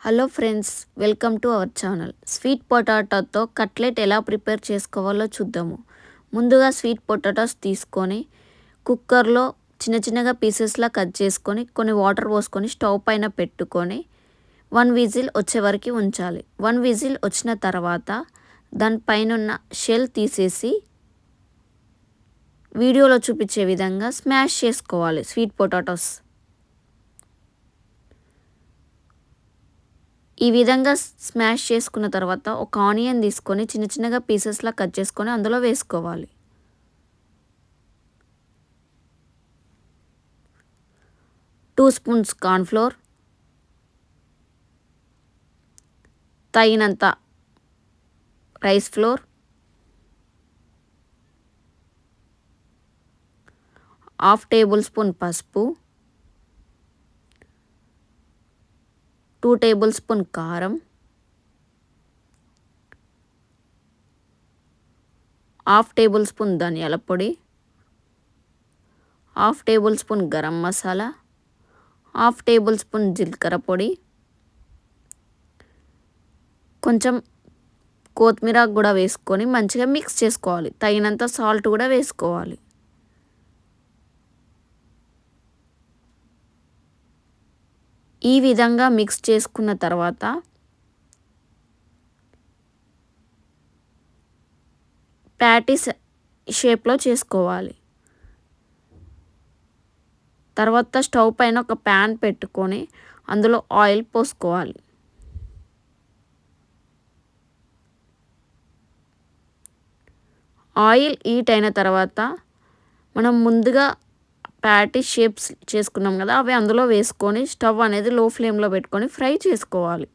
Hello friends, welcome to our channel. Sweet పొటాటోతో cutlet ఎలా prepare చేసుకోవాలో చూద్దాము. ముందుగా స్వీట్ పొటాటోస్ తీసుకొని కుక్కర్లో చిన్న చిన్నగా పీసెస్లా కట్ చేసుకొని కొన్ని వాటర్ పోసుకొని స్టవ్ పైన పెట్టుకొని 1 విజిల్ వచ్చే వరకు ఉంచాలి. 1 విజిల్ వచ్చిన తర్వాత దానిపైన ఉన్న షెల్ తీసేసి వీడియోలో చూపించే విధంగా స్మాష్ చేసుకోవాలి స్వీట్ పొటాటోస్. ఈ విధంగా స్మాష్ చేసుకున్న తర్వాత ఒక ఆనియన్ తీసుకొని చిన్న చిన్నగా పీసెస్లా కట్ చేసుకొని అందులో వేసుకోవాలి. టూ స్పూన్స్ కార్న్ఫ్లోర్, తగినంత rice flour, half table spoon పసుపు, 2 టేబుల్ స్పూన్ కారం, హాఫ్ టేబుల్ స్పూన్ ధనియాల పొడి, half table spoon garam masala, half table spoon జీలకర్ర పొడి, కొంచెం కొత్తిమీర కూడా వేసుకొని మంచిగా మిక్స్ చేసుకోవాలి. తగినంత సాల్ట్ కూడా వేసుకోవాలి. ఈ విధంగా మిక్స్ చేసుకున్న తర్వాత ప్యాటీస్ షేప్లో చేసుకోవాలి. తర్వాత స్టవ్ పైన ఒక ప్యాన్ పెట్టుకొని అందులో ఆయిల్ పోసుకోవాలి. ఆయిల్ హీట్ అయిన తర్వాత మనం ముందుగా ప్యాటీస్ షేప్స్ చేసుకున్నాం కదా, అవి అందులో వేసుకొని స్టవ్ అనేది లో ఫ్లేమ్లో పెట్టుకొని ఫ్రై చేసుకోవాలి.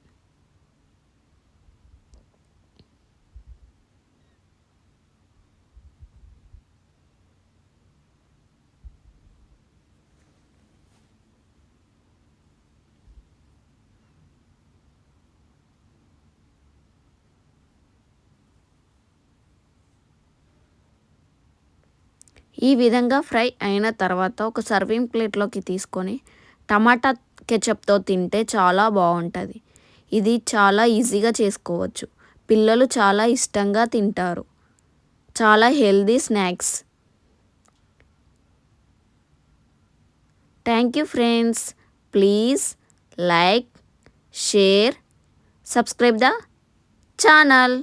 ఈ విధంగా ఫ్రై అయిన తర్వాత ఒక సర్వింగ్ ప్లేట్లోకి తీసుకొని టమాటా కెచప్తో తింటే చాలా బాగుంటుంది. ఇది చాలా ఈజీగా చేసుకోవచ్చు. పిల్లలు చాలా ఇష్టంగా తింటారు. చాలా healthy snacks. Thank you friends. Please like, share, subscribe the channel.